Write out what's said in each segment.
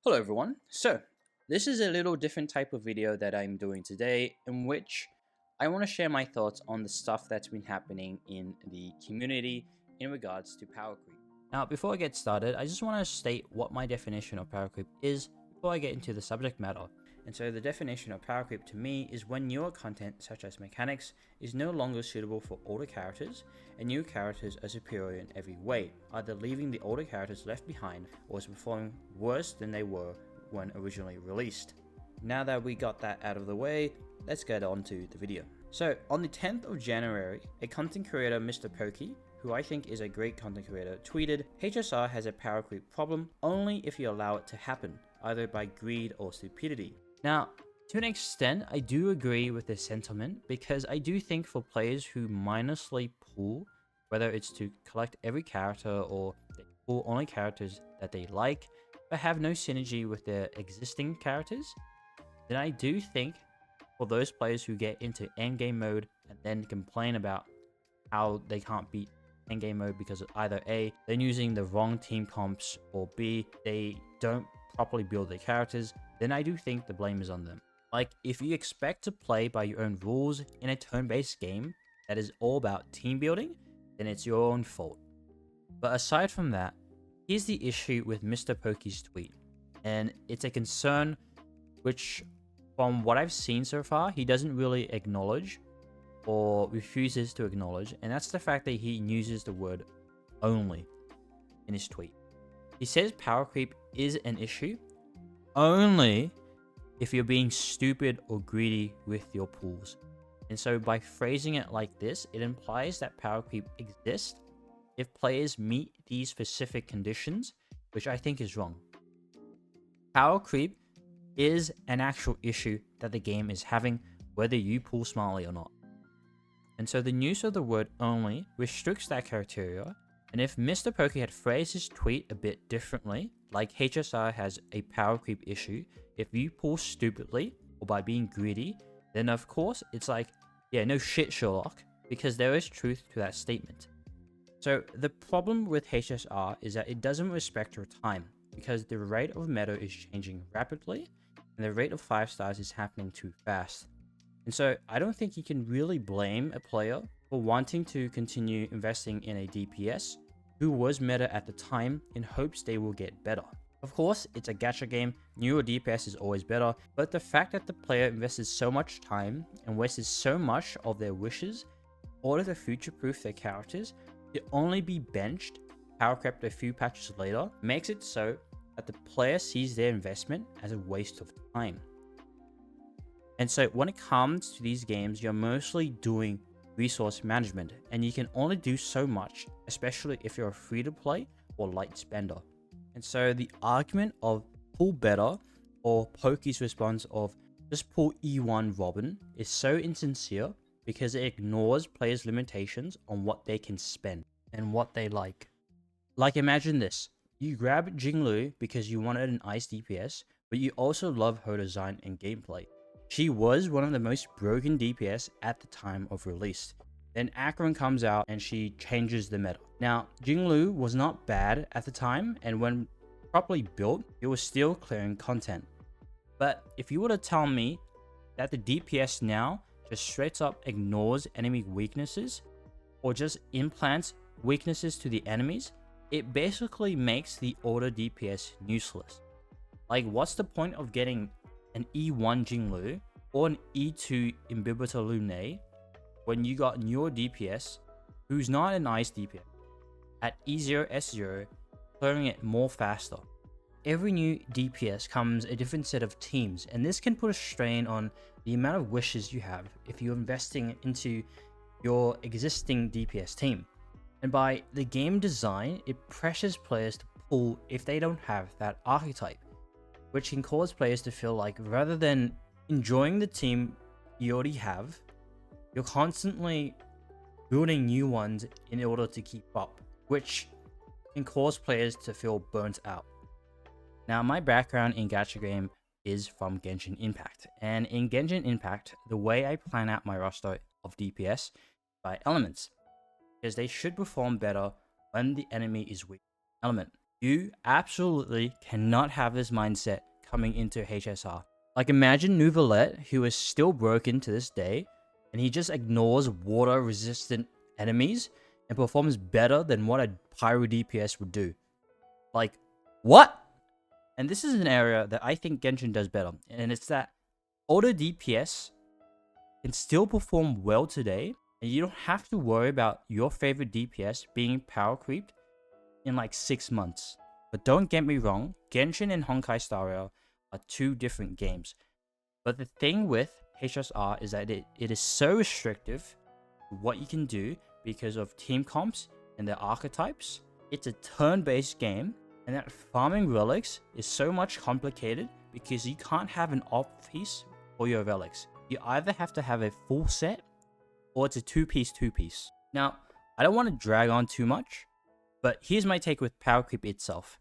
Hello everyone. So, this is a little different type of video that I'm doing today in which I want to share my thoughts on the stuff that's been happening in the community in regards to power creep. Now, before I get started, I just want to state what my definition of power creep is before I get into the subject matter. And so the definition of power creep to me is when newer content such as mechanics is no longer suitable for older characters and new characters are superior in every way, either leaving the older characters left behind or is performing worse than they were when originally released. Now that we got that out of the way, let's get on to the video. So on the 10th of January, a content creator, MrPokke's, who I think is a great content creator, tweeted, HSR has a power creep problem only if you allow it to happen, either by greed or stupidity. Now, to an extent, I do agree with this sentiment because I do think for players who mindlessly pull, whether it's to collect every character or they pull only characters that they like, but have no synergy with their existing characters, then I do think for those players who get into endgame mode and then complain about how they can't beat endgame mode because of either A, they're using the wrong team comps, or B, they don't properly build their characters, then I do think the blame is on them. Like, if you expect to play by your own rules in a turn-based game that is all about team building, then it's your own fault. But aside from that, here's the issue with MrPokke's tweet, and it's a concern which, from what I've seen so far, he doesn't really acknowledge or refuses to acknowledge, and that's the fact that he uses the word only in his tweet. He says power creep is an issue only if you're being stupid or greedy with your pools. And so by phrasing it like this, it implies that power creep exists if players meet these specific conditions, which I think is wrong. Power creep is an actual issue that the game is having, whether you pool smartly or not. And so the use of the word only restricts that criteria, and if MrPokke had phrased his tweet a bit differently, like HSR has a power creep issue if you pull stupidly or by being greedy, then of course it's like, yeah, no shit, Sherlock, because there is truth to that statement. So the problem with HSR is that it doesn't respect your time, because the rate of meta is changing rapidly, and the rate of 5 stars is happening too fast. And so I don't think you can really blame a player for wanting to continue investing in a DPS who was meta at the time in hopes they will get better. Of course, it's a gacha game, newer DPS is always better, but the fact that the player invested so much time and wasted so much of their wishes in order to future-proof their characters to only be benched, power crept a few patches later, makes it so that the player sees their investment as a waste of time. And so when it comes to these games, you're mostly doing resource management, and you can only do so much, especially if you're a free-to-play or light spender. And so the argument of pull better, or Pokke's response of just pull E1 Robin, is so insincere because it ignores players' limitations on what they can spend and what they like. Like, imagine this. You grab Jinglu because you wanted an ice DPS, but you also love her design and gameplay. She was one of the most broken DPS at the time of release. Then Akron comes out and she changes the meta. Now, Jinglu was not bad at the time, and when properly built, it was still clearing content. But if you were to tell me that the DPS now just straight up ignores enemy weaknesses, or just implants weaknesses to the enemies, it basically makes the older DPS useless. Like, what's the point of getting an E1 Jinglu or an E2 Imbibita Lune when you got newer DPS who's not an ice DPS at E0 S0, clearing it more faster? Every new DPS comes a different set of teams, and this can put a strain on the amount of wishes you have if you're investing into your existing DPS team. And by the game design, it pressures players to pull if they don't have that archetype, which can cause players to feel like rather than enjoying the team you already have, you're constantly building new ones in order to keep up, which can cause players to feel burnt out. Now, my background in gacha game is from Genshin Impact, and in Genshin Impact, the way I plan out my roster of DPS by elements, because they should perform better when the enemy is weak element. You absolutely cannot have this mindset coming into HSR. Like, imagine Nouvelette, who is still broken to this day, and he just ignores water-resistant enemies and performs better than what a Pyro DPS would do. Like, what? And this is an area that I think Genshin does better, and it's that older DPS can still perform well today, and you don't have to worry about your favorite DPS being power creeped in like 6 months. But don't get me wrong, Genshin and Honkai Star Rail are two different games. But the thing with HSR is that it is so restrictive to what you can do because of team comps and their archetypes. It's a turn-based game, and that farming relics is so much complicated because you can't have an off piece for your relics. You either have to have a full set or it's a two-piece. Now, I don't want to drag on too much, but here's my take with power creep itself.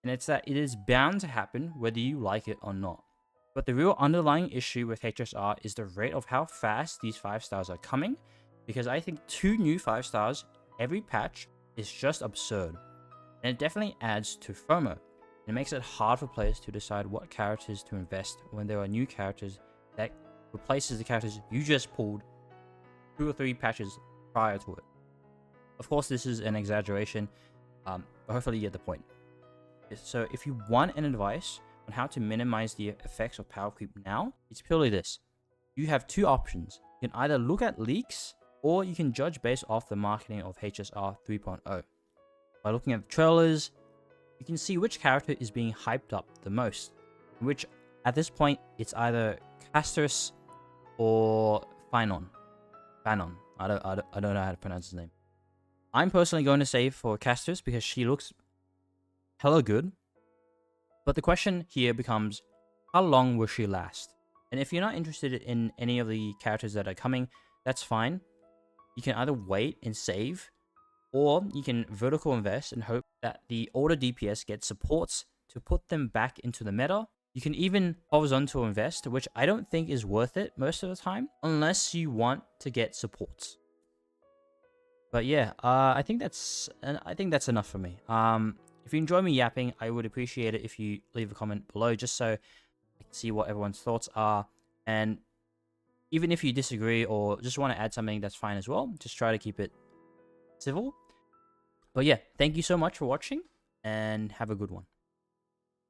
And it's that it is bound to happen whether you like it or not. But the real underlying issue with HSR is the rate of how fast these 5 stars are coming, because I think 2 new 5 stars every patch is just absurd. And it definitely adds to FOMO. It makes it hard for players to decide what characters to invest when there are new characters that replaces the characters you just pulled 2 or 3 patches prior to it. Of course, this is an exaggeration, but hopefully you get the point. So if you want an advice on how to minimize the effects of power creep now, it's purely this. You have 2 options. You can either look at leaks, or you can judge based off the marketing of HSR 3.0. By looking at the trailers, you can see which character is being hyped up the most, which at this point it's either Castus or Fanon. I don't know how to pronounce his name. I'm personally going to say for Castus because she looks hella good. But the question here becomes, how long will she last? And if you're not interested in any of the characters that are coming, that's fine. You can either wait and save, or you can vertical invest and hope that the older DPS get supports to put them back into the meta. You can even horizontal invest, which I don't think is worth it most of the time, unless you want to get supports. But yeah, I think that's enough for me. If you enjoy me yapping, I would appreciate it if you leave a comment below, just so I can see what everyone's thoughts are. And even if you disagree or just want to add something, that's fine as well. Just try to keep it civil. But yeah, thank you so much for watching, and have a good one.